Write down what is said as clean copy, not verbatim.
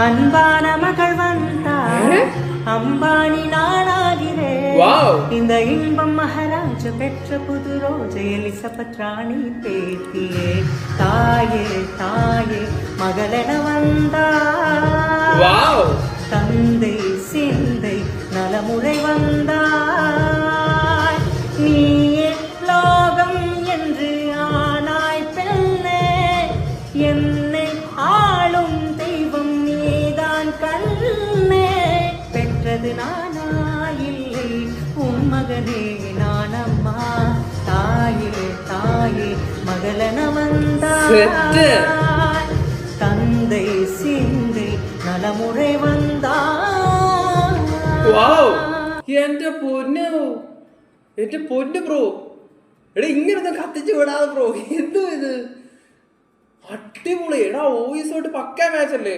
அன்பான மகள் வந்தார், அம்பானி நானாகிறேன். இந்த இன்பம் மகாராஜ பெற்ற புது ரோஜை எலிசபெத் ராணி பேத்தியே. தாயே தாயே மகளென வந்தார், தந்தை சிந்தை நலமுறை வந்தார். நீயே லோகம் என்று ஆனாய் பெண்ணே, என்னை ஆளும் தெய்வம் நீதான் கண்ணே. பெற்றது நானா இல்லை உன் மகனே நானம்மா. தாயே தாயே மகளென வந்தார், தந்தை சிந்தை നലമുறை വന്നാ. എന്റെ പൊന്നു ബ്രോ, എടാ ഇങ്ങനൊന്നും കത്തിച്ച് വിടാതെ ബ്രോ. എന്തോ ഇത് അടിപൊളി. എടാ വോയിസോട്ട് പക്കാ മാച്ച് അല്ലേ?